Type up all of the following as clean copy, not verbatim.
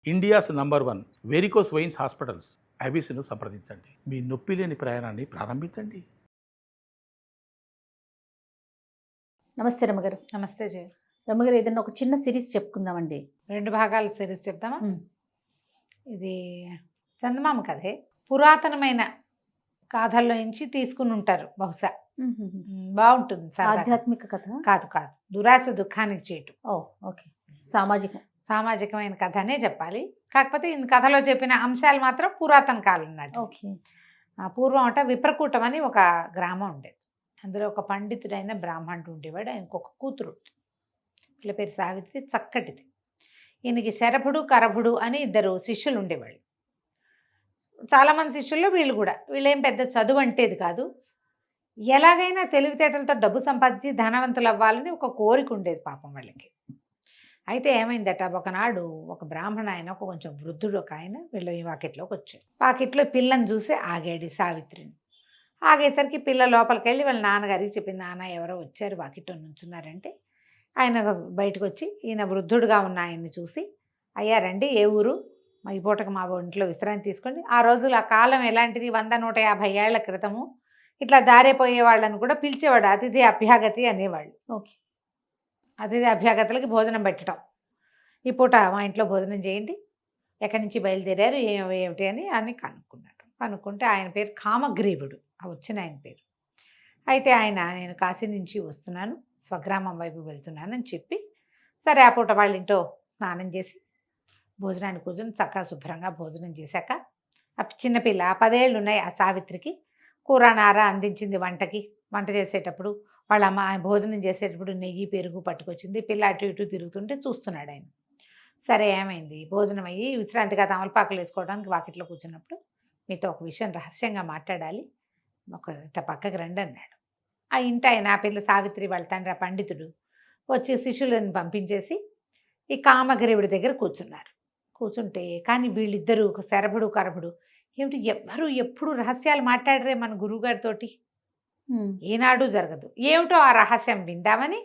India's number 1 varicose veins hospitals ఐబీసీను సంప్రదించండి. మీ నొప్పి లేని ప్రయాణాన్ని ప్రారంభించండి. నమస్తే రమ్మగారు. నమస్తే జయ. రమ్మగారు, ఏదన్నా ఒక చిన్న సిరీస్ చెప్పుకుందామండి. 2 భాగాల సిరీస్ చెప్తామా? ఇది చందమామ కథే. పురాతనమైన గాథల్లో నుంచి తీసుకుని ఉంటారు బహుశా. బాగుంటుంది. ఆధ్యాత్మిక కథ కాదు కాదు, దురాశ దుఃఖానికి చేయటం. ఓకే. సామాజికమైన కథ అనే చెప్పాలి. కాకపోతే ఈ కథలో చెప్పిన అంశాలు మాత్రం పురాతన కాలం నాటి. ఓకే. పూర్వం అంట విప్రకూటం అని ఒక గ్రామం ఉండేది. అందులో ఒక పండితుడైన బ్రాహ్మణుడు ఉండేవాడు. ఆయనకు ఒక కూతురు, వీళ్ళ పేరు సావిత్రి, చక్కటిది. ఈయనకి శరభుడు కరభుడు అని 2 శిష్యులు ఉండేవాళ్ళు. చాలామంది శిష్యుల్లో వీళ్ళేం పెద్ద చదువు అంటేది కాదు. ఎలాగైనా తెలివితేటలతో డబ్బు సంపాదించి ధనవంతులు అవ్వాలని ఒక కోరిక ఉండేది పాపం వాళ్ళకి. అయితే ఏమైందట, ఒకనాడు ఒక బ్రాహ్మణ ఆయన, ఒక కొంచెం వృద్ధుడు ఒక ఆయన వీళ్ళ ఈ వాకిట్లోకి వచ్చాడు. వాకిట్లో పిల్లని చూసి ఆగాడు సావిత్రిని. ఆగేసరికి పిల్ల లోపలికి వెళ్ళి వాళ్ళ నాన్నగారికి చెప్పింది, నాన్న ఎవరో వచ్చారు వాకిట్లో నుంచున్నారంటే, ఆయన బయటకు వచ్చి ఈయన వృద్ధుడుగా ఉన్న ఆయన్ని చూసి, అయ్యా రండి, ఏ ఊరు, ఈ పూటకు మా ఇంట్లో విశ్రాంతి తీసుకోండి. ఆ రోజులు ఆ కాలం ఎలాంటిది, 100-150 ఏళ్ల క్రితము ఇట్లా దారిపోయే వాళ్ళని కూడా పిలిచేవాడు, అతిథి అభ్యాగతి అనేవాళ్ళు. ఓకే. అతిథి అభ్యాగతులకి భోజనం పెట్టడం. ఈ పూట మా ఇంట్లో భోజనం చేయండి, ఎక్కడి నుంచి బయలుదేరారు, ఏమిటి అని కనుక్కున్నాడు. కనుక్కుంటే ఆయన పేరు కామగ్రీవుడు, వచ్చిన ఆయన పేరు. అయితే ఆయన, నేను కాశీ నుంచి వస్తున్నాను, స్వగ్రామం వైపు వెళ్తున్నానని చెప్పి, సరే ఆ పూట వాళ్ళ ఇంట్లో స్నానం చేసి భోజనాన్ని కూర్చొని చక్కగా శుభ్రంగా భోజనం చేశాక, ఆ చిన్నపిల్ల 10 ఏళ్ళు ఉన్నాయి ఆ సావిత్రికి, కూర నార అందించింది వంట చేసేటప్పుడు. వాళ్ళ అమ్మ భోజనం చేసేటప్పుడు నెయ్యి పెరుగు పట్టుకొచ్చింది. పిల్ల అటు ఇటు తిరుగుతుంటే చూస్తున్నాడు ఆయన. సరే ఏమైంది, భోజనం అయ్యి విశ్రాంతిగా తమలపాకులు వేసుకోవడానికి వాకిట్లో కూర్చున్నప్పుడు, మీతో ఒక విషయం రహస్యంగా మాట్లాడాలి, ఒక పక్కకి రండి అన్నాడు. ఆ ఇంటి ఆయన, ఆ పిల్ల సావిత్రి వాళ్ళ తండ్రి ఆ పండితుడు వచ్చి శిష్యులను పంపించేసి ఈ కామగ్రీవుడి దగ్గర కూర్చున్నారు. కూర్చుంటే కానీ వీళ్ళిద్దరూ, ఒక శరభుడు కరభుడు, ఏమిటి ఎవ్వరూ ఎప్పుడు రహస్యాలు మాట్లాడరే మన గురువుగారితోటి, ఏనాడు జరగదు. ఏమిటో ఆ రహస్యం విందామని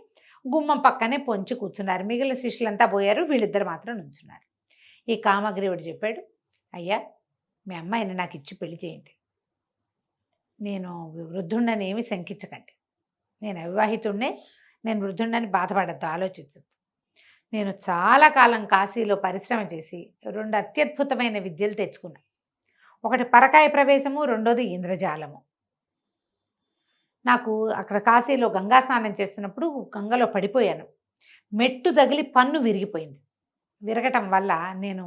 గుమ్మం పక్కనే పొంచి కూర్చున్నారు. మిగిలిన శిష్యులంతా పోయారు, వీళ్ళిద్దరు మాత్రం నుంచున్నారు. ఈ కామగ్రీవుడు చెప్పాడు, అయ్యా మీ అమ్మాయిని నాకు ఇచ్చి పెళ్లి చేయండి, నేను వృద్ధుండని ఏమీ శంకించకండి, నేను అవివాహితుడినే, నేను వృద్ధుండని బాధపడద్దు, ఆలోచించద్దు. నేను చాలా కాలం కాశీలో పరిశ్రమ చేసి 2 అత్యద్భుతమైన విద్యలు తెచ్చుకున్నా. ఒకటి పరకాయ ప్రవేశము, రెండోది ఇంద్రజాలము. నాకు అక్కడ కాశీలో గంగా స్నానం చేస్తున్నప్పుడు గంగలో పడిపోయాను. మెట్టు తగిలి పన్ను విరిగిపోయింది. విరగటం వల్ల నేను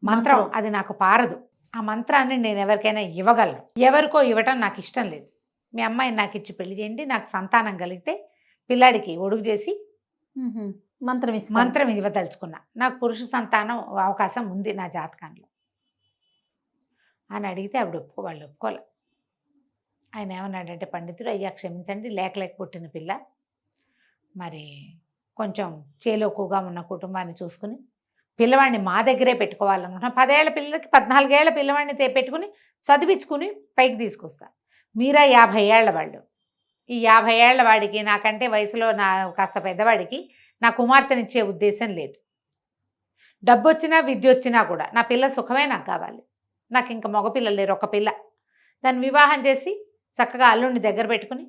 మంత్రం, అది నాకు పారదు. ఆ మంత్రాన్ని నేను ఎవరికైనా ఇవ్వగలను, ఎవరికో ఇవ్వటం నాకు ఇష్టం లేదు. మీ అమ్మాయిని నాకు ఇచ్చి పెళ్లి చేయండి, నాకు సంతానం కలిగితే పిల్లాడికి ఒడుగు చేసి మంత్రం ఇవ్వదలుచుకున్నా, నాకు పురుష సంతానం అవకాశం ఉంది నా జాతకంలో అని అడిగితే వాళ్ళు ఒప్పుకోలే. ఆయన ఏమన్నాడంటే, పండితుడు, అయ్యా క్షమించండి, లేక పుట్టిన పిల్ల, మరి కొంచెం చేలోకుగా ఉన్న కుటుంబాన్ని చూసుకుని పిల్లవాడిని మా దగ్గరే పెట్టుకోవాలనుకుంటున్నా. 10 ఏళ్ల పిల్లలకి 14 ఏళ్ల పిల్లవాడిని పెట్టుకుని చదివించుకుని పైకి తీసుకొస్తా. మీరా 50 ఏళ్ల వాళ్ళు. ఈ 50 ఏళ్ల వాడికి, నాకంటే వయసులో కాస్త పెద్దవాడికి నా కుమార్తెనిచ్చే ఉద్దేశం లేదు. డబ్బు వచ్చినా విద్య వచ్చినా కూడా నా పిల్ల సుఖమే నాకు కావాలి. నాకు ఇంకా మగపిల్లలు లేరు, ఒక పిల్ల. దాన్ని వివాహం చేసి చక్కగా అల్లుడిని దగ్గర పెట్టుకుని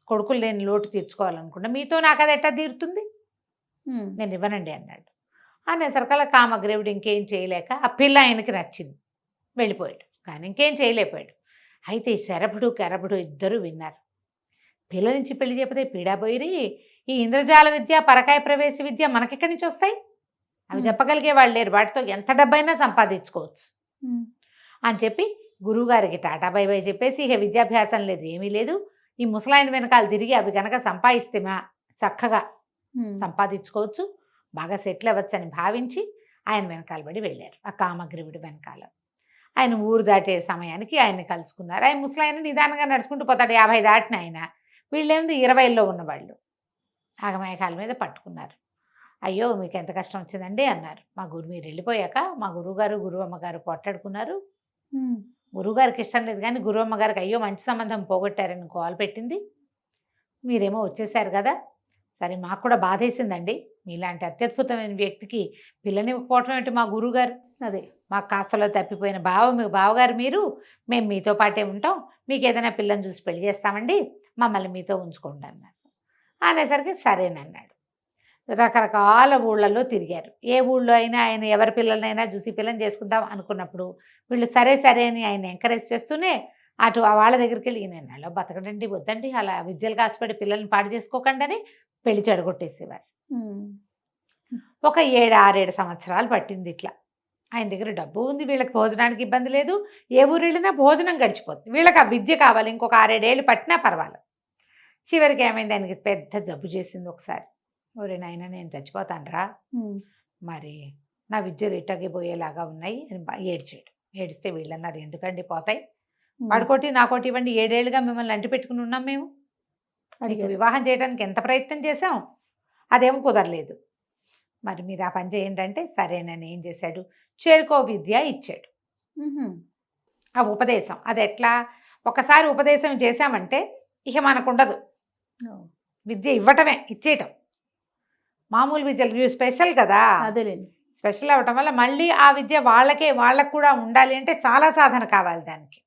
కొడుకులు లేని లోటు తీర్చుకోవాలనుకుంటా. మీతో నాకు అది ఎట్టా తీరుతుంది, నేను ఇవ్వనండి అన్నాడు. అనేసరికల్లా కామగ్రీవుడు ఇంకేం చేయలేక, ఆ పిల్ల ఆయనకి నచ్చింది, వెళ్ళిపోయాడు. కానీ ఇంకేం చేయలేకపోయాడు. అయితే ఈ శరభుడు కరభుడు ఇద్దరు విన్నారు. పిల్ల నుంచి పెళ్లి చేయకపోతే పీడాపోయిరి, ఈ ఇంద్రజాల విద్య, పరకాయ ప్రవేశ విద్య మనకెక్కడి నుంచి వస్తాయి, అవి చెప్పగలిగే వాళ్ళు లేరు, వాటితో ఎంత డబ్బైనా సంపాదించుకోవచ్చు అని చెప్పి గురువుగారికి టాటా బై బై చెప్పేసి, ఇక విద్యాభ్యాసం లేదు, ఏమీ లేదు, ఈ ముసలాయన వెనకాల తిరిగి అవి కనుక సంపాదిస్తే చక్కగా సంపాదించుకోవచ్చు, బాగా సెటిల్ అవ్వచ్చు అని భావించి ఆయన వెనకాల పడి వెళ్ళారు. ఆ కామగ్రీవుడి వెనకాల ఆయన ఊరు దాటే సమయానికి ఆయన కలుసుకున్నారు. ఆయన ముసలాయన నిదానంగా నడుచుకుంటూ పోతాడు. 50 దాటిన ఆయన, వీళ్ళేమిది 20లో ఉన్నవాళ్ళు. ఆగమేఘాల మీద పట్టుకున్నారు. అయ్యో మీకు ఎంత కష్టం వచ్చిందండి అన్నారు. మీరు వెళ్ళిపోయాక మా గురువుగారు గురువమ్మగారు పోట్లాడుకున్నారు. గురువుగారికి ఇష్టం లేదు కానీ గురువమ్మగారికి అయ్యో మంచి సంబంధం పోగొట్టారని కాల్ పెట్టింది. మీరేమో వచ్చేసారు కదా, సరే మాకు కూడా బాధేసిందండి, మీలాంటి అత్యద్భుతమైన వ్యక్తికి పిల్లనివ్వకపోవటం ఏంటి మా గురువుగారు? అదే. మాకు కాస్తలో తప్పిపోయిన మీకు బావగారు మీరు, మేము మీతో పాటే ఉంటాం, మీకు ఏదైనా పిల్లని చూసి పెళ్లి చేస్తామండి, మమ్మల్ని మీతో ఉంచుకోండి అన్నారు. అనేసరికి సరేనన్నాడు. రకరకాల ఊళ్ళల్లో తిరిగారు. ఏ ఊళ్ళో అయినా ఆయన ఎవరి పిల్లలనైనా చూసి పిల్లని చేసుకుందాం అనుకున్నప్పుడు వీళ్ళు సరే సరే అని ఆయన ఎంకరేజ్ చేస్తూనే అటు వాళ్ళ దగ్గరికి వెళ్ళి ఈయన అలా బతకడండి, వద్దండి, అలా విద్యలు కాసిపడి పిల్లల్ని పాడు చేసుకోకండి అని పెళ్లి చెడగొట్టేసేవారు. ఒక 7-6 సంవత్సరాలు పట్టింది ఇట్లా. ఆయన దగ్గర డబ్బు ఉంది, వీళ్ళకి భోజనానికి ఇబ్బంది లేదు, ఏ ఊరు వెళ్ళినా భోజనం గడిచిపోతుంది, వీళ్ళకి ఆ విద్య కావాలి, ఇంకొక 6-7 ఏళ్ళు పట్టినా పర్వాలేదు. చివరికి ఏమైంది, ఆయనకి పెద్ద జబ్బు చేసింది ఒకసారి. ఒరే నాయన నేను చచ్చిపోతానురా, మరి నా విద్యలు ఇట్టగిపోయేలాగా ఉన్నాయి అని ఏడ్చాడు. ఏడిస్తే వీళ్ళన్నారు ఎందుకండి పోతాయి, వాడుకోటి నాకోటి ఇవ్వండి, 7 ఏళ్ళుగా మిమ్మల్ని అంటి పెట్టుకుని ఉన్నాం మేము, అడిగి వివాహం చేయడానికి ఎంత ప్రయత్నం చేశాం, అదేం కుదరలేదు, మరి మీరు ఆ పని చేయండి అంటే సరేనని ఏం చేశాడు, చేరుకో విద్య ఇచ్చాడు. ఆ ఉపదేశం అది ఎట్లా, ఒకసారి ఉపదేశం చేశామంటే ఇక మనకుండదు, విద్య ఇవ్వటమే, ఇచ్చేయటం. మామూలు విద్యలు స్పెషల్ కదా, అదేలేండి. స్పెషల్ అవ్వటం వల్ల మళ్ళీ ఆ విద్య వాళ్ళకు కూడా ఉండాలి అంటే చాలా సాధన కావాలి దానికి.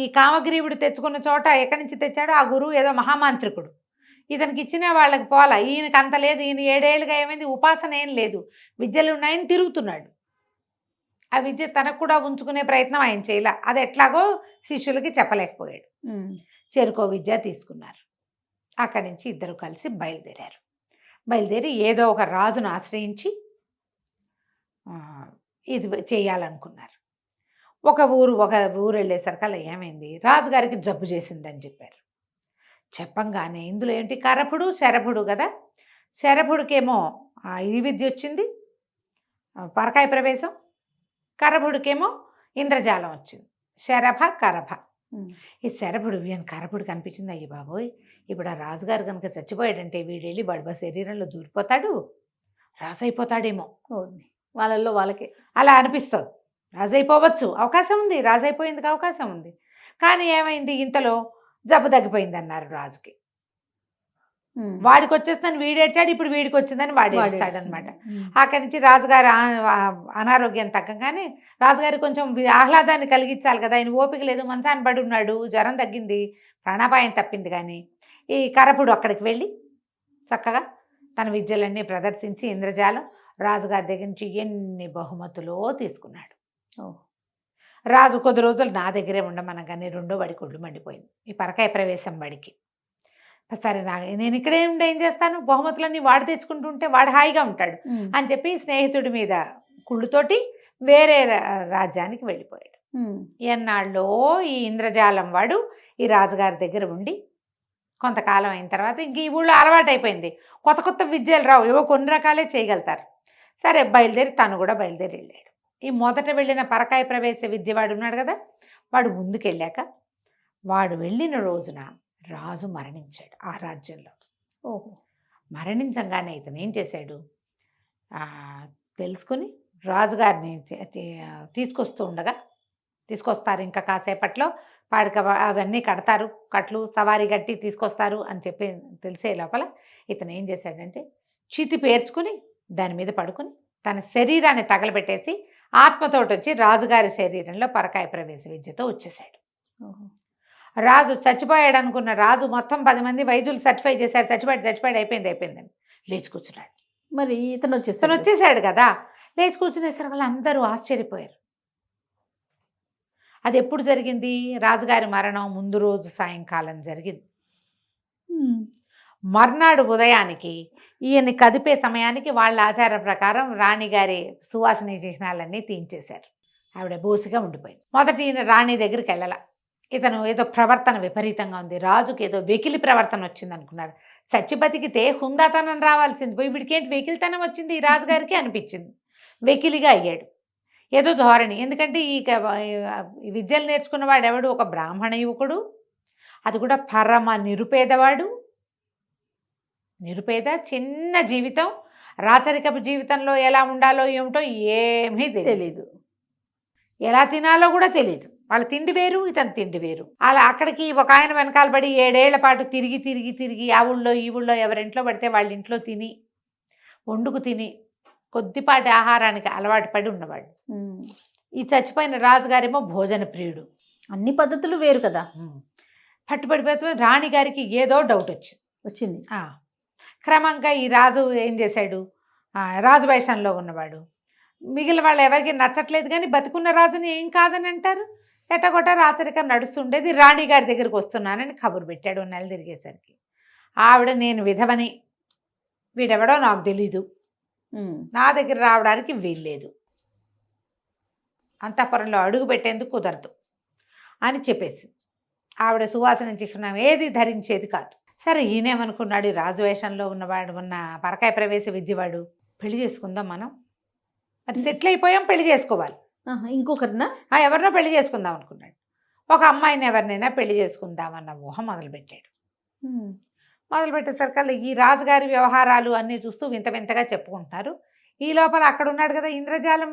ఈ కామగ్రీవుడు తెచ్చుకున్న చోట ఎక్కడి నుంచి తెచ్చాడో ఆ గురువు ఏదో మహామాంత్రికుడు, ఇతనికి ఇచ్చిన వాళ్ళకి పోలా, ఈయనకి అంత లేదు, ఈయన 7 ఏళ్ళుగా ఏమైంది ఉపాసన ఏం లేదు, విద్యలు ఉన్నాయని తిరుగుతున్నాడు. ఆ విద్య తనకు కూడా ఉంచుకునే ప్రయత్నం ఆయన చేయలే, అది ఎట్లాగో శిష్యులకి చెప్పలేకపోయాడు. చేరుకో విద్య తీసుకున్నారు. అక్కడి నుంచి ఇద్దరు కలిసి బయలుదేరారు. బయలుదేరి ఏదో ఒక రాజును ఆశ్రయించి ఇది చేయాలనుకున్నారు. ఒక ఊరు వెళ్ళేసరికల్లా ఏమైంది, రాజుగారికి జబ్బు చేసిందని చెప్పారు. చెప్పంగానే ఇందులో ఏంటి, కరపుడు శరభుడు కదా, శరభుడికేమో ఈ విద్య వచ్చింది, పరకాయ ప్రవేశం, కరభుడికేమో ఇంద్రజాలం వచ్చింది, శరభ కరభ. ఈ శరభుడు కరభుడు కనిపించింది, అయ్యి బాబోయ్ ఇప్పుడు ఆ రాజుగారు కనుక చచ్చిపోయాడంటే వీడెళ్ళి వాడి శరీరంలో దూరిపోతాడు, రాజు అయిపోతాడేమో, వాళ్ళల్లో వాళ్ళకే అలా అనిపిస్తుంది. రాజు అయిపోవచ్చు, అవకాశం ఉంది, రాజు అయిపోయిందికి అవకాశం ఉంది. కానీ ఏమైంది, ఇంతలో జబ్బు తగ్గిపోయింది అన్నారు రాజుకి. వాడికి వచ్చేస్తుందని వీడేడ్చాడు, ఇప్పుడు వీడికి వచ్చిందని వాడు ఏడుస్తాడనమాట. అక్కడి నుంచి రాజుగారు అనారోగ్యం తగ్గగానే రాజుగారి కొంచెం ఆహ్లాదాన్ని కలిగించాలి కదా, ఆయన ఓపిక లేదు, మంచాన్ని పడి ఉన్నాడు, జ్వరం తగ్గింది, ప్రాణాపాయం తప్పింది. కానీ ఈ కరపుడు అక్కడికి వెళ్ళి చక్కగా తన విద్యలన్నీ ప్రదర్శించి ఇంద్రజాలం రాజుగారి దగ్గర నుంచి ఎన్ని బహుమతులో తీసుకున్నాడు. రాజు కొద్ది రోజులు నా దగ్గరే ఉండమనగానే రెండో వాడికి ఒళ్ళు మండిపోయింది, ఈ పరకాయ ప్రవేశం వాడికి. సరే నేను ఇక్కడే ఉండి ఏం చేస్తాను, బహుమతులన్నీ వాడు తెచ్చుకుంటుంటే వాడు హాయిగా ఉంటాడు అని చెప్పి స్నేహితుడి మీద కుళ్ళుతోటి వేరే రాజ్యానికి వెళ్ళిపోయాడు. ఎన్నాళ్ళో ఈ ఇంద్రజాలం వాడు ఈ రాజుగారి దగ్గర ఉండి కొంతకాలం అయిన తర్వాత ఇంక ఈ ఊళ్ళో అలవాటు అయిపోయింది, కొత్త కొత్త విద్యలు రావు, ఏవో కొన్ని రకాలే చేయగలుగుతారు. సరే తను కూడా బయలుదేరి వెళ్ళాడు. ఈ మొదట వెళ్ళిన పరకాయ ప్రవేశ విద్య వాడు ఉన్నాడు కదా, వాడు ముందుకెళ్ళాక వాడు వెళ్ళిన రోజున రాజు మరణించాడు ఆ రాజ్యంలో. మరణించంగానే ఇతను ఏం చేశాడు, తెలుసుకుని రాజుగారిని తీసుకొస్తారు ఇంకా కాసేపట్లో, పాడిక అవన్నీ కడతారు, కట్లు సవారీ కట్టి తీసుకొస్తారు అని చెప్పి తెలిసే లోపల ఇతను ఏం చేశాడంటే చితి పేర్చుకుని దాని మీద పడుకుని తన శరీరాన్ని తగలబెట్టేసి ఆత్మతోటి వచ్చి రాజుగారి శరీరంలో పరకాయ ప్రవేశ విద్యతో వచ్చేసాడు. రాజు చచ్చిపోయాడు అనుకున్న రాజు మొత్తం 10 మంది వైద్యులు సర్టిఫై చేశారు, చచ్చిపోయాడు అయిపోయిందని లేచి కూర్చున్నాడు. మరి ఇతను వచ్చేసాడు కదా, లేచి కూర్చునేసరికి వాళ్ళు అందరూ ఆశ్చర్యపోయారు. అది ఎప్పుడు జరిగింది, రాజుగారి మరణం ముందు రోజు సాయంకాలం జరిగింది. మర్నాడు ఉదయానికి ఈయన్ని కదిపే సమయానికి వాళ్ళ ఆచార ప్రకారం రాణిగారి సువాసన చిహ్నాలన్నీ తీయించేశారు. ఆవిడ బోసిగా ఉండిపోయింది. మొదట ఈయన రాణి దగ్గరికి వెళ్ళాల, ఇతను ఏదో ప్రవర్తన విపరీతంగా ఉంది, రాజుకి ఏదో వెకిలి ప్రవర్తన వచ్చింది అనుకున్నాడు. చచ్చి బతికితే హుందాతనం రావాల్సింది పోయి వీడికేంటి వెకిలితనం వచ్చింది ఈ రాజుగారికి అనిపించింది. వెకిలిగా అయ్యాడు, ఏదో ధోరణి. ఎందుకంటే ఈ విద్యలు నేర్చుకున్న వాడు ఎవడు, ఒక బ్రాహ్మణ యువకుడు, అది కూడా పరమ నిరుపేద చిన్న జీవితం, రాచరికపు జీవితంలో ఎలా ఉండాలో ఏమిటో ఏమీ తెలియదు, ఎలా తినాలో కూడా తెలియదు. వాళ్ళ తిండి వేరు, ఇతను తిండి వేరు. అలా అక్కడికి ఒక ఆయన వెనకాల పడి 7 ఏళ్ల పాటు తిరిగి ఆ ఊళ్ళో ఈ ఊళ్ళో ఎవరింట్లో పడితే వాళ్ళ ఇంట్లో తిని వండుకు తిని కొద్దిపాటి ఆహారానికి అలవాటు పడి ఉన్నవాడు. ఉమ్. ఈ చచ్చిపోయిన రాజుగారేమో భోజన ప్రియుడు. అన్ని పద్ధతులు వేరు కదా. పట్టుబడిపోతే రాణిగారికి ఏదో డౌట్ వచ్చింది. క్రమంగా ఈ రాజు ఏం చేశాడు, రాజు వేషంలో ఉన్నవాడు. మిగిలిన వాళ్ళు ఎవరికి నచ్చట్లేదు, కానీ బతికున్న రాజుని ఏం కాదని అంటారు. ఎట్టగొట్ట రాచరికం నడుస్తుండేది. రాణిగారి దగ్గరికి వస్తున్నానని కబురు పెట్టాడు. నెల తిరిగేసరికి ఆవిడ నేను విధవని, వీడెవడో నాకు తెలీదు, నా దగ్గర రావడానికి వీల్లేదు, అంతఃపురంలో అడుగు పెట్టేందుకు కుదరదు అని చెప్పేసి ఆవిడ సువాసన చిహ్నం ఏది ధరించేది కాదు. సరే ఈయనేమనుకున్నాడు, రాజువేషంలో ఉన్నవాడు, ఉన్న పరకాయ ప్రవేశ విద్యవాడు, పెళ్లి చేసుకుందాం మనం, అది సెటిల్ అయిపోయాం, పెళ్లి చేసుకోవాలి, ఇంకొకరినా ఎవరినో పెళ్లి చేసుకుందాం అనుకున్నాడు. ఒక అమ్మాయిని ఎవరినైనా పెళ్లి చేసుకుందామన్న ఊహ మొదలుపెట్టాడు. మొదలుపెట్టేసరికల్లా ఈ రాజుగారి వ్యవహారాలు అన్నీ చూస్తూ వింత వింతగా చెప్పుకుంటున్నారు. ఈ లోపల అక్కడ ఉన్నాడు కదా ఇంద్రజాలం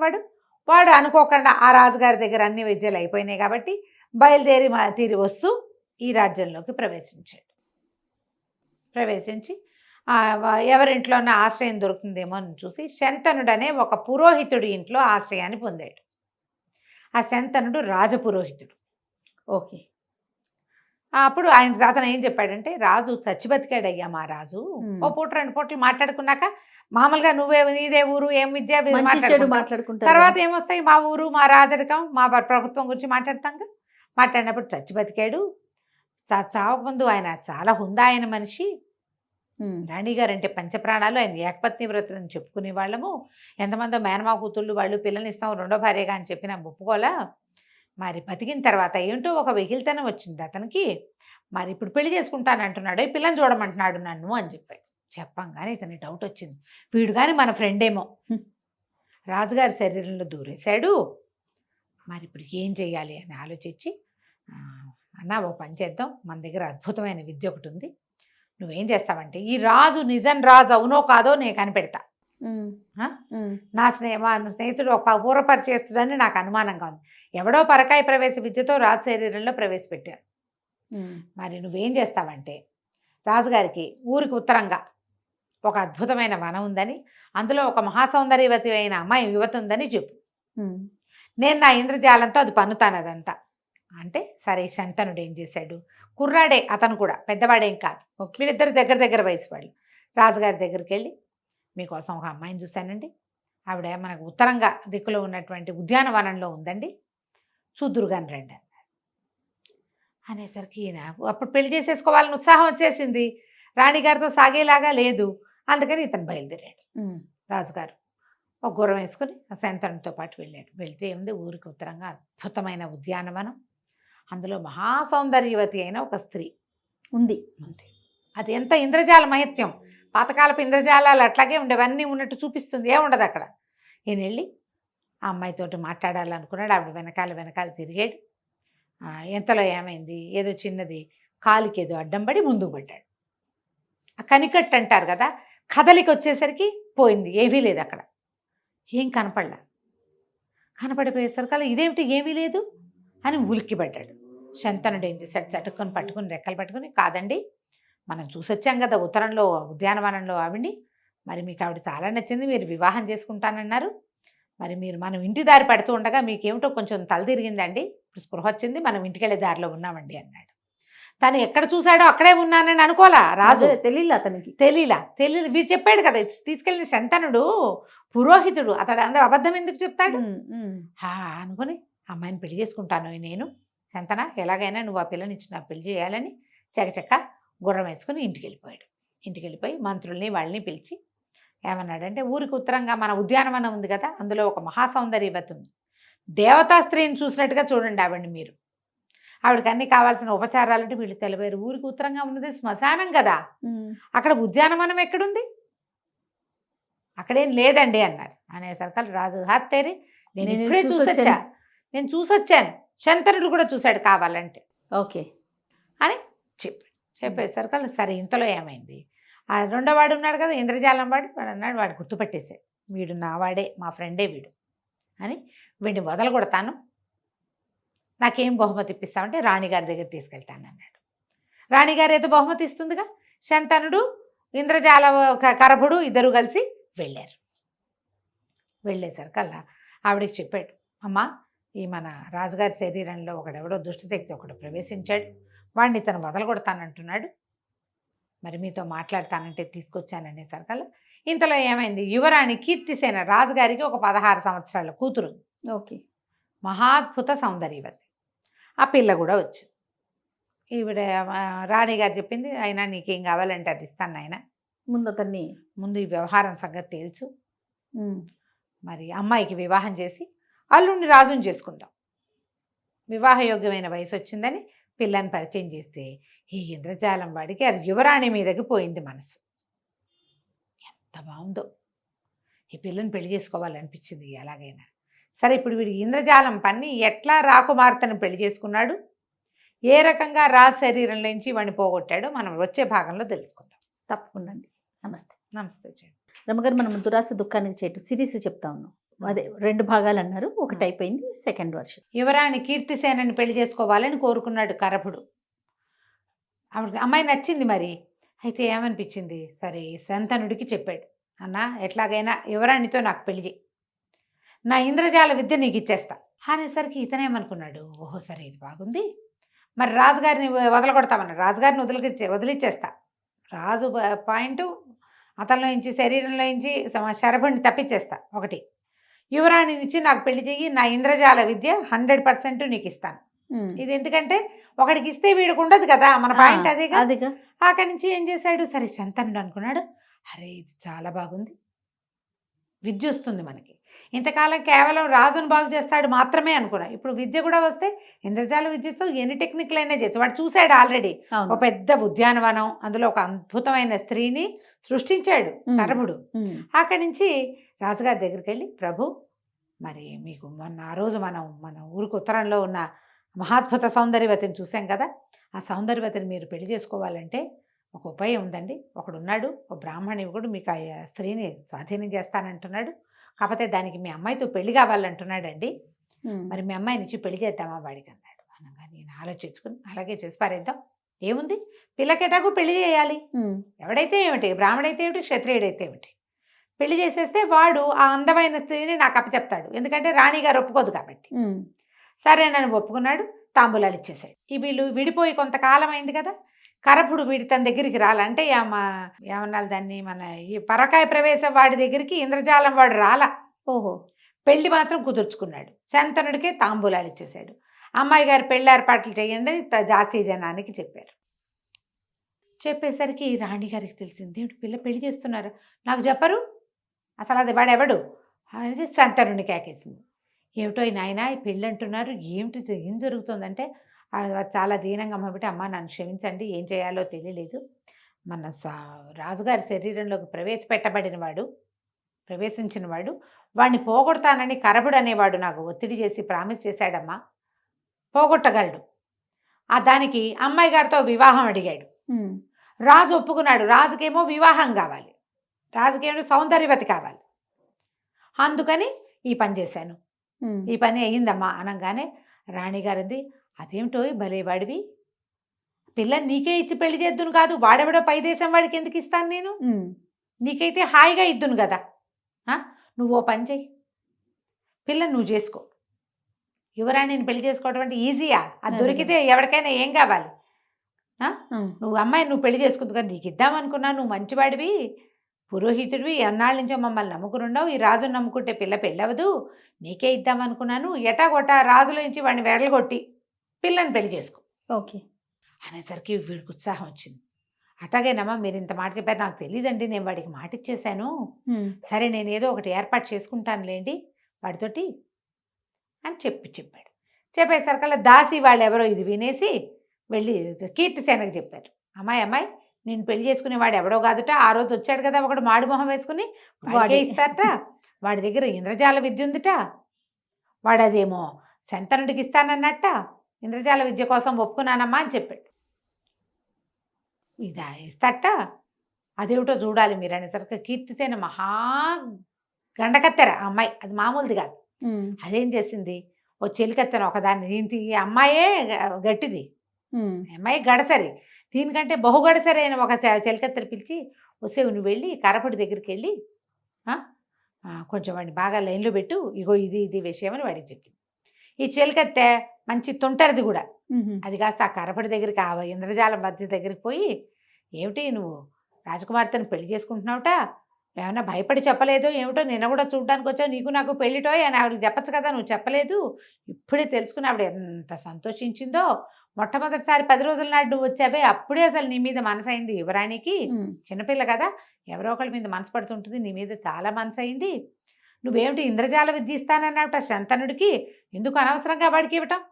వాడు అనుకోకుండా ఆ రాజుగారి దగ్గర అన్ని విద్యలు అయిపోయినాయి కాబట్టి తీరి వస్తూ ఈ రాజ్యంలోకి ప్రవేశించి ఎవరింట్లోనే ఆశ్రయం దొరుకుతుందేమో అని చూసి శంతనుడనే ఒక పురోహితుడి ఇంట్లో ఆశ్రయాన్ని పొందాడు. ఆ శంతనుడు రాజపురోహితుడు. ఓకే. అప్పుడు అతను ఏం చెప్పాడంటే, రాజు చచ్చిబతికాడయ్యా మా రాజు. ఓ పూట 2 పూటలు మాట్లాడుకున్నాక మామూలుగా నీదే ఊరు, ఏం విద్య మాట్లాడుకుంటా, తర్వాత ఏమొస్తాయి, మా ఊరు, మా రాజరికం, మా ప్రభుత్వం గురించి మాట్లాడతాంగా. మాట్లాడినప్పుడు చచ్చిబతికాడు. చావకముందు ఆయన చాలా హుందా అయిన మనిషి. రాణిగారు అంటే పంచప్రాణాలు, ఆయన ఏకపత్ని వ్రతులని చెప్పుకునే వాళ్ళము. ఎంతమందో మేనమా కూతుళ్ళు వాళ్ళు పిల్లల్ని ఇస్తాం 2వ భార్యగా అని చెప్పిన ఒప్పుకోలా. మరి బతికిన తర్వాత ఏంటో ఒక వెకిలితనం వచ్చింది అతనికి. మరి ఇప్పుడు పెళ్లి చేసుకుంటాను అంటున్నాడు, ఈ పిల్లని చూడమంటున్నాడు నన్ను అని చెప్పాడు. చెప్పంగానే ఇతని డౌట్ వచ్చింది, వీడు కానీ మన ఫ్రెండ్ ఏమో, రాజుగారి శరీరంలో దూరేశాడు, మరి ఇప్పుడు ఏం చెయ్యాలి అని ఆలోచించి, అన్న ఓ పని చేద్దాం, మన దగ్గర అద్భుతమైన విద్య ఒకటి ఉంది, నువ్వేం చేస్తావంటే ఈ రాజు నిజం రాజు అవునో కాదో నేను కనిపెడతా. నా స్నేహితుడు ఒక పూర్వపరిచేస్తుందని నాకు అనుమానంగా ఉంది. ఎవడో పరకాయ ప్రవేశ విద్యతో రాజు శరీరంలో ప్రవేశపెట్టాడు. మరి నువ్వేం చేస్తావంటే రాజుగారికి ఊరికి ఉత్తరంగా ఒక అద్భుతమైన వనం ఉందని, అందులో ఒక మహాసౌందర్యవతి అయిన అమ్మాయి యువతి ఉందని చెప్పు, నేను నా ఇంద్రజాలంతో అది పన్నుతాను అదంతా అంటే. సరే శంతనుడు ఏం చేశాడు, కుర్రాడే అతను కూడా, పెద్దవాడేం కాదు, వీళ్ళిద్దరు దగ్గర వయసు వాళ్ళు. రాజుగారి దగ్గరికి వెళ్ళి, మీకోసం ఒక అమ్మాయిని చూశానండి, ఆవిడ మనకు ఉత్తరంగా దిక్కులో ఉన్నటువంటి ఉద్యానవనంలో ఉందండి, చూద్దురుగాని రండి అన్నారు. అనేసరికి ఈయన అప్పుడు పెళ్లి చేసేసుకోవాలని ఉత్సాహం వచ్చేసింది, రాణిగారితో సాగేలాగా లేదు. అందుకని ఇతను బయలుదేరాడు. రాజుగారు ఒక గుర్రం వేసుకుని శంతనుడితో పాటు వెళ్ళాడు. వెళ్తే ఏముంది, ఊరికి ఉత్తరంగా అద్భుతమైన ఉద్యానవనం, అందులో మహాసౌందర్యవతి అయిన ఒక స్త్రీ ఉంది. అది ఎంత ఇంద్రజాల మహత్యం, పాతకాలపు ఇంద్రజాలాలు అట్లాగే ఉండేవన్నీ ఉన్నట్టు చూపిస్తుంది, ఏముండదు అక్కడ. ఈయన వెళ్ళి ఆ అమ్మాయితోటి మాట్లాడాలనుకున్నాడు. ఆవిడ వెనకాల తిరిగాడు. ఎంతలో ఏమైంది, ఏదో చిన్నది కాలికి ఏదో అడ్డం పడి ముందుకు పడ్డాడు. ఆ కనికట్టు అంటారు కదా, కదలికి వచ్చేసరికి పోయింది, ఏమీ లేదు అక్కడ, ఏం కనపడిపోయేసరికి ఇదేమిటి ఏమీ లేదు అని ఉలిక్కిపడ్డాడు. శంతనుడు ఏం చేశాడు, చటుకొని పట్టుకుని రెక్కలు పట్టుకుని, కాదండి మనం చూసొచ్చాం కదా ఉత్తరంలో ఉద్యానవనంలో ఆవిడ్ని, మరి మీకు ఆవిడ చాలా నచ్చింది, మీరు వివాహం చేసుకుంటానన్నారు, మరి మనం ఇంటి దారి పడుతూ ఉండగా మీకేమిటో కొంచెం తల తిరిగిందండి, ఇప్పుడు స్పృహ వచ్చింది, మనం ఇంటికి వెళ్ళే దారిలో ఉన్నామండి అన్నాడు. తను ఎక్కడ చూశాడో అక్కడే ఉన్నానని అనుకోలా రాజు, తెలియలా వీడు చెప్పాడు కదా, తీసుకెళ్ళిన శంతనుడు పురోహితుడు, అతడు అందరూ అబద్ధం ఎందుకు చెప్తాడు అనుకుని, అమ్మాయిని పెళ్లి చేసుకుంటాను నేను, శంతన ఎలాగైనా నువ్వు ఆ పిల్లని ఇచ్చి నాకు పెళ్లి చేయాలని చకచక్క గుర్రం వేసుకుని ఇంటికి వెళ్ళిపోయి మంత్రుల్ని వాళ్ళని పిలిచి ఏమన్నాడంటే, ఊరికి ఉత్తరంగా మన ఉద్యానవనం ఉంది కదా, అందులో ఒక మహాసౌందర్యవతి ఉంది, దేవతా స్త్రీని చూసినట్టుగా చూడండి ఆవిడ్ని మీరు, ఆవిడకి అన్ని కావాల్సిన ఉపచారాలంటే వీళ్ళు తెలివారు. ఊరికి ఉత్తరంగా ఉన్నది శ్మశానం కదా, అక్కడ ఉద్యానవనం ఎక్కడుంది, అక్కడేం లేదండి అన్నారు. అనేసరికి రాజు హాత్తేరి, నేను ఇప్పుడే నేను చూసొచ్చాను, శంతనుడు కూడా చూశాడు కావాలంటే ఓకే అని చెప్పేసరికి సరే ఇంతలో ఏమైంది, ఆ 2వ వాడు ఉన్నాడు కదా ఇంద్రజాలం వాడు అన్నాడు, వాడు గుర్తుపట్టేశాడు, వీడు నా వాడే, మా ఫ్రెండే వీడు అని, వీడిని వదలు కొడతాను, నాకేం బహుమతి ఇప్పిస్తామంటే రాణిగారి దగ్గర తీసుకెళ్తాను అన్నాడు. రాణిగారు ఏదో బహుమతి ఇస్తుందిగా, శంతనుడు ఇంద్రజాల కరభుడు ఇద్దరు కలిసి వెళ్ళారు. వెళ్ళేసరికల్లా ఆవిడకి చెప్పాడు, అమ్మా ఈ మన రాజుగారి శరీరంలో ఒకడెవడో దుష్టశక్తి ఒకడు ప్రవేశించాడు, వాడిని తను వదలగొడతానంటున్నాడు, మరి మీతో మాట్లాడతానంటే తీసుకొచ్చాననేసరికల్లా ఇంతలో ఏమైంది, యువరాణి కీర్తిసేన రాజుగారికి ఒక 16 సంవత్సరాల కూతురు, ఓకే. మహాద్భుత సౌందర్యవతి. ఆ పిల్ల కూడా వచ్చింది. ఈవిడ రాణిగారు చెప్పింది, అయినా నీకేం కావాలంటే అది ఇస్తాను నాయన, ముందు అతన్ని ముందు ఈ వ్యవహారం సంగతి తేల్చు, మరి అమ్మాయికి వివాహం చేసి అల్లుడిని రాజుని చేసుకుందాం, వివాహయోగ్యమైన వయసు వచ్చిందని పిల్లని పరిచయం చేస్తే ఈ ఇంద్రజాలం వాడికి ఆ యువరాణి మీదకి పోయింది మనసు. ఎంత బాగుందో, ఈ పిల్లని పెళ్లి చేసుకోవాలనిపించింది ఎలాగైనా సరే. ఇప్పుడు వీడి ఇంద్రజాలం పన్ని ఎట్లా రాకుమార్తెను పెళ్లి చేసుకున్నాడు, ఏ రకంగా రాజు శరీరం నుంచి వాడిని పోగొట్టాడో మనం వచ్చే భాగంలో తెలుసుకుందాం. తప్పకుండా అండి. నమస్తే. నమస్తే జయ. రమగారు, మనం దురాశ దుఃఖానికి చేయటం సిరీస్ చెప్తా ఉన్నాం. అదే 2 భాగాలు అన్నారు, ఒకటి అయిపోయింది, సెకండ్ వర్షన్. యువరాణి కీర్తిసేనని పెళ్లి చేసుకోవాలని కోరుకున్నాడు కరభుడు. ఆవిడకి అమ్మాయి నచ్చింది. మరి అయితే ఏమనిపించింది, సరే శంతనుడికి చెప్పాడు, అన్న ఎట్లాగైనా యువరాణితో నాకు పెళ్లి చేయి, నా ఇంద్రజాల విద్య నీకు ఇచ్చేస్తా అనేసరికి ఇతనేమనుకున్నాడు, ఓహో సరే ఇది బాగుంది, మరి రాజుగారిని వదలగొడతామన్నాడు, రాజుగారిని వదిలిచ్చేస్తా, రాజు పాయింట్ అతనిలో నుంచి శరీరంలో నుంచి శరభుడిని తప్పించేస్తా, ఒకటి యువరాణి నుంచి నాకు పెళ్లి చేయి, నా ఇంద్రజాల విద్య 100% నీకు ఇస్తాను. ఇది ఎందుకంటే ఒకడికి ఇస్తే వీడికి ఉండదు కదా, మన పాయింట్ అదేగా. అక్కడి నుంచి ఏం చేశాడు, సరే శంతనుడు అనుకున్నాడు, అరే ఇది చాలా బాగుంది, విద్య వస్తుంది మనకి, ఇంతకాలం కేవలం రాజును బాగు చేస్తాడు మాత్రమే అనుకున్నా, ఇప్పుడు విద్య కూడా వస్తే ఇంద్రజాల విద్యతో ఎన్ని టెక్నిక్లైనా చేస్తాడు. వాడు చూశాడు ఆల్రెడీ, ఒక పెద్ద ఉద్యానవనం, అందులో ఒక అద్భుతమైన స్త్రీని సృష్టించాడు కరభుడు. అక్కడి నుంచి రాజుగారి దగ్గరికి వెళ్ళి, ప్రభు మరి మీకు మొన్న ఆ రోజు మన ఊరికి ఉత్తరంలో ఉన్న మహాద్భుత సౌందర్యవతిని చూసాం కదా, ఆ సౌందర్యవతిని మీరు పెళ్లి చేసుకోవాలంటే ఒక ఉపాయం ఉందండి, ఒకడున్నాడు, ఒక బ్రాహ్మణుడు మీకు ఆ స్త్రీని స్వాధీనం చేస్తానంటున్నాడు, కాకపోతే దానికి మీ అమ్మాయితో పెళ్లి కావాలంటున్నాడండి, మరి మీ అమ్మాయి నుంచి పెళ్లి చేద్దామా వాడికి అన్నాడు. అనగా నేను ఆలోచించుకుని అలాగే చేసి పారేద్దాం, ఏముంది పిల్లకెటాకు పెళ్లి చేయాలి, ఎవడైతే ఏమిటి, బ్రాహ్మడైతే ఏమిటి, క్షత్రియుడైతే ఏమిటి, పెళ్లి చేసేస్తే వాడు ఆ అందమైన స్త్రీని నాకు అప్పచెప్తాడు, ఎందుకంటే రాణిగారు ఒప్పుకోదు కాబట్టి. సరే నన్ను ఒప్పుకున్నాడు, తాంబూలాలు ఇచ్చేసాడు. ఈ వీళ్ళు విడిపోయి కొంతకాలం అయింది కదా, కరపుడు వీడి తన దగ్గరికి రాలంటే ఏమన్నా దాన్ని మన ఈ పరకాయ ప్రవేశం వాడి దగ్గరికి ఇంద్రజాలం వాడు రాలా. ఓహో, పెళ్లి మాత్రం కుదుర్చుకున్నాడు, శంతనుడికే తాంబూలాలు ఇచ్చేశాడు. అమ్మాయి గారు పెళ్లి ఏర్పాట్లు చేయండి జాతీయ జనానికి చెప్పారు. చెప్పేసరికి రాణిగారికి తెలిసింది, పిల్ల పెళ్లి చేస్తున్నారు, నాకు చెప్పరు, అసలు అది వాడెవడు అనేది శంతనుడిని కేకేసింది. ఏమిటో ఈ నాయన ఈ పెళ్ళి అంటున్నారు, ఏమిటి ఏం జరుగుతుందంటే చాలా దీనంగా అమ్మబట్టి, అమ్మ నన్ను క్షమించండి, ఏం చేయాలో తెలియలేదు, మన రాజుగారి శరీరంలోకి ప్రవేశించిన వాడు వాడిని పోగొడతానని కరభుడు అనేవాడు నాకు ఒత్తిడి చేసి ప్రామిస్ చేశాడమ్మా, పోగొట్టగలడు. దానికి అమ్మాయి గారితో వివాహం అడిగాడు, రాజు ఒప్పుకున్నాడు, రాజుకేమో వివాహం కావాలి, రాజుకేమో సౌందర్యవతి కావాలి, అందుకని ఈ పని చేశాను, ఈ పని అయ్యిందమ్మా అనగానే రాణిగారింది, అదేమిటో భలేవాడివి, పిల్లని నీకే ఇచ్చి పెళ్లి చేద్దును కాదు, వాడెవడో పై దేశం వాడికి ఎందుకు ఇస్తాను నేను, నీకైతే హాయిగా ఇద్దును కదా, నువ్వు ఓ పని చెయ్యి, పిల్లని నువ్వు చేసుకో, యువరాణిని పెళ్లి చేసుకోవడం అంటే ఈజీయా, అది దొరికితే ఎవరికైనా ఏం కావాలి, నువ్వు అమ్మాయి నువ్వు పెళ్లి చేసుకుంది కదా, నీకు ఇద్దామనుకున్నా, నువ్వు మంచివాడివి, పురోహితుడివి, ఎన్నాళ్ళ నుంచో మమ్మల్ని నమ్ముకునుండవు, ఈ రాజును నమ్ముకుంటే పిల్ల పెళ్ళవదు, నీకే ఇద్దామనుకున్నాను, ఎటాగొట్టా రాజుల నుంచి వాడిని వెడలగొట్టి పిల్లని పెళ్లి చేసుకో. ఓకే అనేసరికి వీడికి ఉత్సాహం వచ్చింది. అట్లాగేనమ్మా మీరు ఇంత మాట చెప్పారు, నాకు తెలియదండి, నేను వాడికి మాట ఇచ్చేసాను, సరే నేను ఏదో ఒకటి ఏర్పాటు చేసుకుంటానులేండి వాడితోటి అని చెప్పాడు. చెప్పేసరికల్లా దాసి వాళ్ళు ఎవరో ఇది వినేసి వెళ్ళి కీర్తిసేనకు చెప్పారు, అమ్మాయి నేను పెళ్లి చేసుకునేవాడు ఎవడో కాదుట, ఆ రోజు వచ్చాడు కదా ఒకడు మాడు మొహం వేసుకుని, వాడే ఇస్తారట, వాడి దగ్గర ఇంద్రజాల విద్య ఉందిట, వాడదేమో శంతనుడికి ఇస్తానన్నట్ట, ఇంద్రజాల విద్య కోసం ఒప్పుకున్నానమ్మా అని చెప్పాడు. ఇదా ఇస్తాట, అదేమిటో చూడాలి మీరు అనేసరికి కీర్తిసేన మహా గండకత్తెర అమ్మాయి, అది మామూలుది కాదు. అదేం చేసింది, ఓ చెలికత్తెన ఒకదాన్ని, దీనికి అమ్మాయే గట్టిది, అమ్మాయి గడసరి, దీనికంటే బహుగడసరి అయిన ఒక చెలికత్తెర పిలిచి, వస్తే నువ్వు వెళ్ళి కరపుడి దగ్గరికి వెళ్ళి కొంచెం వాడిని బాగా లైన్లో పెట్టు, ఇగో ఇది విషయం అని వాడికి చెప్పింది. ఈ చిలకత్తె మంచి తుంటరిది కూడా. అది కాస్త ఆ కరపడి దగ్గరికి, ఆ ఇంద్రజాలం మధ్య దగ్గరికి పోయి, ఏమిటి నువ్వు రాజకుమార్తెను పెళ్లి చేసుకుంటున్నావుట, ఏమన్నా భయపడి చెప్పలేదు ఏమిటో, నిన్న కూడా చూడడానికి వచ్చావు, నీకు నాకు పెళ్ళిటోయ్ అని ఆవిడకి చెప్పచ్చు కదా, నువ్వు చెప్పలేదు. ఇప్పుడే తెలుసుకుని ఆవిడ ఎంత సంతోషించిందో. మొట్టమొదటిసారి 10 రోజుల నాడు నువ్వు వచ్చావే, అప్పుడే అసలు నీ మీద మనసైంది యువరాణికి. చిన్నపిల్ల కదా, ఎవరో ఒకళ్ళ మీద మనసు పడుతుంటుంది, నీ మీద చాలా మనసైంది. నువ్వేమిటి ఇంద్రజాల విద్య ఇస్తానన్నావుట శంతనుడికి, ఎందుకు అనవసరంగా వాడికి ఇవ్వటం,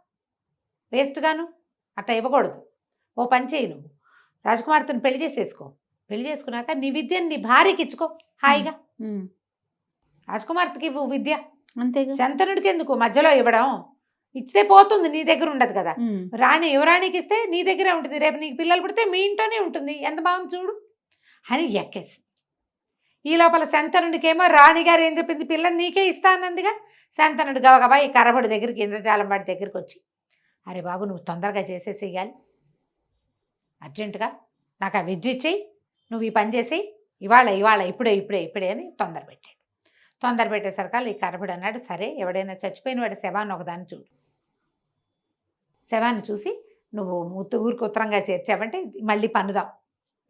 వేస్ట్గాను అట్లా ఇవ్వకూడదు. ఓ పని చేయి, నువ్వు రాజకుమార్తెను పెళ్లి చేసేసుకో, పెళ్లి చేసుకున్నాక నీ విద్యను నీ భార్యకి ఇచ్చుకో హాయిగా. రాజకుమార్తెకి ఇవ్వు విద్య, అంతే. శంతనుడికి ఎందుకు మధ్యలో ఇవ్వడం, ఇస్తే పోతుంది, నీ దగ్గర ఉండదు కదా. యువరాణికి ఇస్తే నీ దగ్గరే ఉంటుంది, రేపు నీకు పిల్లలు పుడితే మీ ఇంట్లోనే ఉంటుంది, ఎంత బాగుంది చూడు అని ఎక్కేసి. ఈ లోపల శంతనుడికేమో రాణిగారు ఏం చెప్పింది, పిల్లని నీకే ఇస్తా అన్నదిగా. శంతనుడు గబగబా ఈ కరబడి దగ్గరికి, ఇంద్రజాలం వాడి దగ్గరికి వచ్చి, అరే బాబు నువ్వు తొందరగా చేసేసేయాలి, అర్జెంటుగా నాకు ఆ విద్య ఇచ్చేయి, నువ్వు ఈ పని చేసేయి, ఇవాళ ఇప్పుడే అని తొందర పెట్టాడు. తొందర పెట్టేసరికి ఈ కరబడి అన్నాడు, సరే ఎవడైనా చచ్చిపోయిన వాడి శవాన్ని ఒకదాన్ని చూడు, శవాన్ని చూసి నువ్వు ఊరికి ఉత్తరంగా చేర్చావంటే మళ్ళీ పన్నుదాం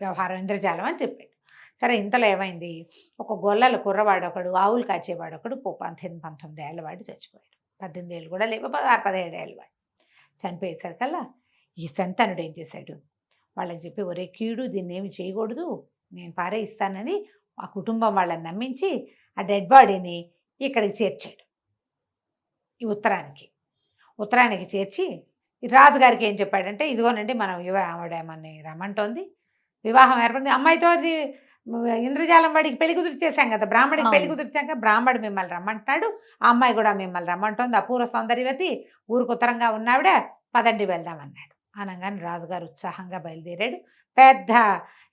వ్యవహారం ఇంద్రజాలం అని చెప్పాడు. సరే ఇంతలో ఏమైంది, ఒక గొల్లల కుర్రవాడు ఒకడు, ఆవులు కాచేవాడు ఒకడు 18-19 ఏళ్ళ వాడు చచ్చిపోయాడు. 18 ఏళ్ళు కూడా లేవు, 16-17 ఏళ్ళ వాడు చనిపోయేసరికల్లా ఈ శంతనుడు ఏం చేశాడు, వాళ్ళకి చెప్పి, ఒరే కీడు దీన్ని ఏమి చేయకూడదు, నేను పారే ఇస్తానని ఆ కుటుంబం వాళ్ళని నమ్మించి ఆ డెడ్ బాడీని ఇక్కడికి చేర్చాడు. ఈ ఉత్తరానికి చేర్చి రాజుగారికి ఏం చెప్పాడంటే, ఇదిగోనండి మనం ఆవిడేమని రమ్మంటోంది, వివాహం ఏర్పడింది, అమ్మాయితో ఇంద్రజాలం వాడికి పెళ్లి కుదిర్చేసాం కదా, బ్రాహ్మడికి పెళ్లి కుదిర్చాక బ్రాహ్మడు మిమ్మల్ని రమ్మంటున్నాడు, ఆ అమ్మాయి కూడా మిమ్మల్ని రమ్మంటోంది, అపూర్వ సౌందర్యవతి, ఊరికి ఉత్తరంగా ఉన్నావిడ, పదండి వెళ్దామన్నాడు. అనగానే రాజుగారు ఉత్సాహంగా బయలుదేరాడు. పెద్ద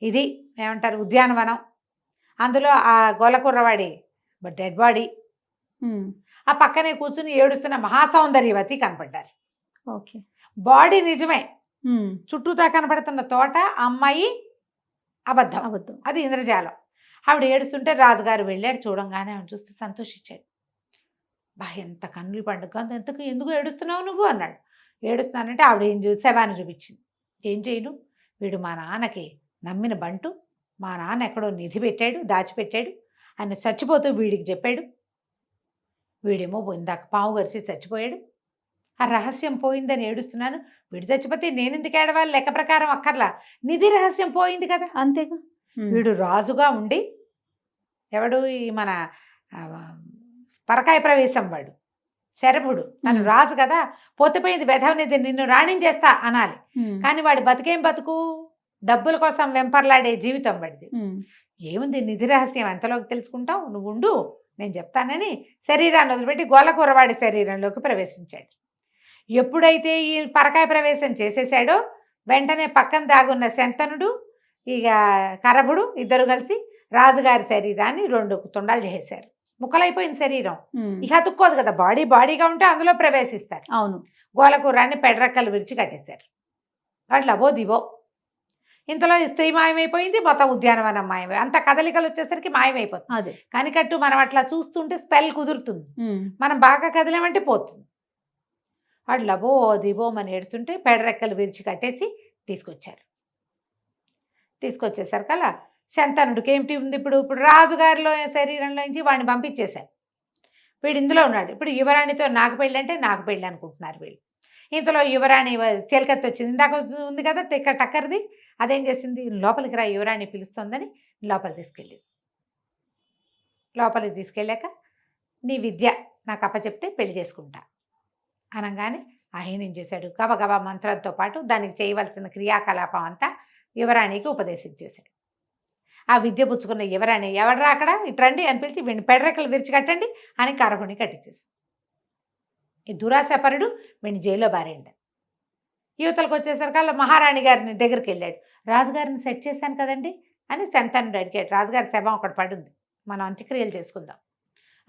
ఇది ఏమంటారు ఉద్యానవనం, అందులో ఆ గొల్లకుర్రవాడి డెడ్ బాడీ, ఆ పక్కనే కూర్చుని ఏడుస్తున్న మహాసౌందర్యవతి కనపడ్డారు. ఓకే, బాడీ నిజమే, చుట్టూతా కనపడుతున్న తోట అమ్మాయి అబద్ధం, అది ఇంద్రజాలం. ఆవిడ ఏడుస్తుంటే రాజుగారు వెళ్ళాడు, చూడంగానే ఆవిడ చూస్తే సంతోషించాడు. ఎంత కన్నులు పండుగ, ఎందుకు ఏడుస్తున్నావు నువ్వు అన్నాడు. ఏడుస్తున్నానంటే ఆవిడ ఏం శవాన్ని చూపించింది. ఏం చేయను, వీడు మా నాన్నకి నమ్మిన బంటు, మా నాన్న ఎక్కడో నిధి పెట్టాడు, దాచిపెట్టాడు, ఆయన చచ్చిపోతూ వీడికి చెప్పాడు, వీడేమో ఇందాక పాము గరిచి చచ్చిపోయాడు, ఆ రహస్యం పోయిందని ఏడుస్తున్నాను, వీడు చచ్చిపోతే నేను ఎందుకు ఏడవాలి, లెక్క ప్రకారం అక్కర్లా, నిధి రహస్యం పోయింది కదా, అంతేగా. వీడు రాజుగా ఉండి, ఎవడు ఈ మన పరకాయ ప్రవేశం వాడు శరభుడు, తను రాజు కదా, పోతేపోయింది వెధవనిది, నిన్ను రాణించేస్తా అనాలి, కానీ వాడి బతికేం బతుకు, డబ్బుల కోసం వెంపర్లాడే జీవితం వాడిది. ఏముంది నిధి రహస్యం ఎంతలోకి తెలుసుకుంటావు, నువ్వు ఉండు నేను చెప్తానని శరీరాన్ని వదిలిపెట్టి గోలకూరవాడి శరీరంలోకి ప్రవేశించాడు. ఎప్పుడైతే ఈ పరకాయ ప్రవేశం చేసేసాడో వెంటనే పక్కన దాగున్న శంతనుడు ఇక కరభుడు ఇద్దరు కలిసి రాజుగారి శరీరాన్ని 2 తుండాలు చేసేశారు. ముక్కలైపోయిన శరీరం ఇక అతుక్కోదు కదా, బాడీగా ఉంటే అందులో ప్రవేశిస్తారు. అవును, గోలకూరాన్ని పెడరెక్కలు విరిచి కట్టేశారు. అట్లా అబో దివో. ఇంతలో స్త్రీ మాయమైపోయింది, మొత్తం ఉద్యానవనం మాయమై, అంత కదలికలు వచ్చేసరికి మాయమైపోతుంది. అదే కనికట్టు మనం అట్లా చూస్తుంటే స్పెల్ కుదురుతుంది, మనం బాగా కదిలేమంటే పోతుంది. అట్లా అబో దివో అని ఏడుస్తుంటే పెడరెక్కలు విరిచి కట్టేసి తీసుకొచ్చేసరికల్లా శంతనుడికి ఏమిటి ఉంది, ఇప్పుడు రాజుగారిలో శరీరంలోంచి వాడిని పంపించేశారు, వీడు ఇందులో ఉన్నాడు. ఇప్పుడు యువరాణితో నాకు పెళ్ళి అంటే నాకు పెళ్ళి అనుకుంటున్నారు వీళ్ళు. ఇంతలో యువరాణి చిలకత్తి వచ్చింది, ఇందాక ఉంది కదా టక్కర్ది, అదేం చేసింది, లోపలికి రా యువరాణి పిలుస్తోందని లోపలికి తీసుకెళ్ళాక నీ విద్య నాకు అప్పచెప్తే పెళ్లి చేసుకుంటా అనగానే ఆయన ఏం చేశాడు, గబగబా మంత్రంతో పాటు దానికి చేయవలసిన క్రియాకలాపం అంతా యువరాణికి ఉపదేశించేశాడు. ఆ విద్య పుచ్చుకున్న యువరాణి, ఎవడరా అక్కడ ఇట్రండి అని పిలిచి వీడిని పెడరెక్కలు విరిచి కట్టండి అని కరభుని కట్టించేసి, ఈ దురాశపరుడు వీడిని జైల్లో బారేండు. యువతలకు వచ్చేసరికి మహారాణి గారిని దగ్గరికి వెళ్ళాడు, రాజుగారిని సెట్ చేశాను కదండి అని శంతనుడు అడిగాడు. రాజుగారి శవం ఒకటి పడుంది, మనం అంత్యక్రియలు చేసుకుందాం,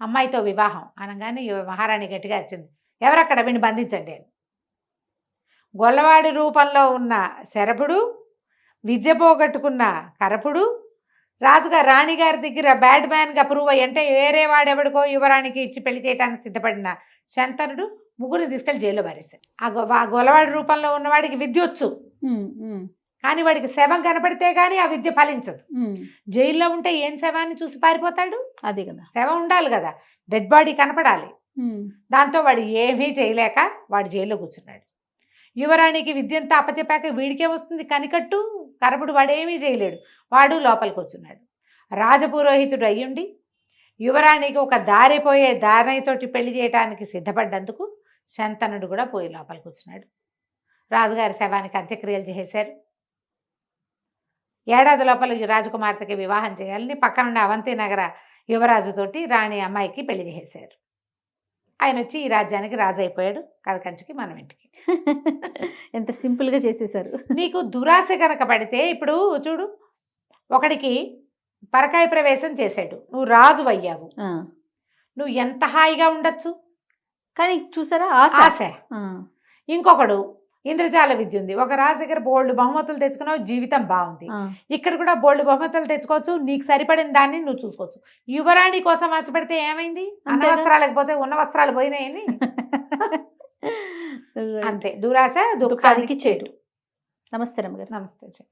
అమ్మాయితో వివాహం అనగానే మహారాణి గట్టిగా వచ్చింది, ఎవరక్కడ వీడిని బంధించండి అని. గొల్లవాడి రూపంలో ఉన్న శరభుడు, విద్య పోగొట్టుకున్న కరపుడు, రాజుగారు రాణిగారి దగ్గర బ్యాడ్ మ్యాన్గా ప్రూవ్ అయ్యి, అంటే వేరే వాడెవడికో యువరానికి ఇచ్చి పెళ్లి చేయడానికి సిద్ధపడిన శంతనుడు ముగ్గురిని తీసుకెళ్లి జైల్లో పారేశాడు. ఆ గొలవాడి రూపంలో ఉన్నవాడికి విద్య వచ్చు, కానీ వాడికి శవం కనపడితే కానీ ఆ విద్య ఫలించదు. జైల్లో ఉంటే ఏం శవాన్ని చూసి పారిపోతాడు? అదే కదా, శవం ఉండాలి కదా, డెడ్ బాడీ కనపడాలి. దాంతో వాడు ఏమీ చేయలేక వాడు జైల్లో కూర్చున్నాడు. యువరాణికి విద్యంతా అప్పచెప్పాక వీడికేమొస్తుంది? కనికట్టు కరపుడు, వాడేమీ చేయలేడు. వాడు లోపలికి కూర్చున్నాడు. రాజపురోహితుడు అయ్యుండి యువరాణికి ఒక దారిపోయే దారితోటి పెళ్లి చేయడానికి సిద్ధపడ్డందుకు శంతనుడు కూడా పోయి లోపలికి కూర్చున్నాడు. రాజుగారి శవానికి అంత్యక్రియలు చేశారు. ఏడాది లోపల ఈ రాజకుమార్తెకి వివాహం చేయాలని పక్కనున్న అవంతి నగర యువరాజుతోటి రాణి అమ్మాయికి పెళ్లి చేశారు. ఆయన వచ్చి ఈ రాజ్యానికి రాజు అయిపోయాడు. కథ కంచికి మనం ఇంటికి. ఎంత సింపుల్గా చేసేసారు. నీకు దురాశ కనుక పడితే, ఇప్పుడు చూడు, ఒకడికి పరకాయ ప్రవేశం చేశాడు, నువ్వు రాజు అయ్యావు, నువ్వు ఎంత హాయిగా ఉండొచ్చు. కానీ చూసారా ఆశ. ఇంకొకడు ఇంద్రజాల విద్య ఉంది, ఒక రాజు దగ్గర బోల్డ్ బహుమతులు తెచ్చుకున్నావు, జీవితం బాగుంది. ఇక్కడ కూడా బోల్డ్ బహుమతులు తెచ్చుకోవచ్చు, నీకు సరిపడిన దాన్ని నువ్వు చూసుకోవచ్చు. యువరాణి కోసం ఆశపడితే ఏమైంది? అన్న వస్త్రాలకు పోతే ఉన్న వస్త్రాలు పోయినాయని. అంతే, దురాశ దుఃఖానికి చేటు. నమస్తే రమ్మగారు. నమస్తే.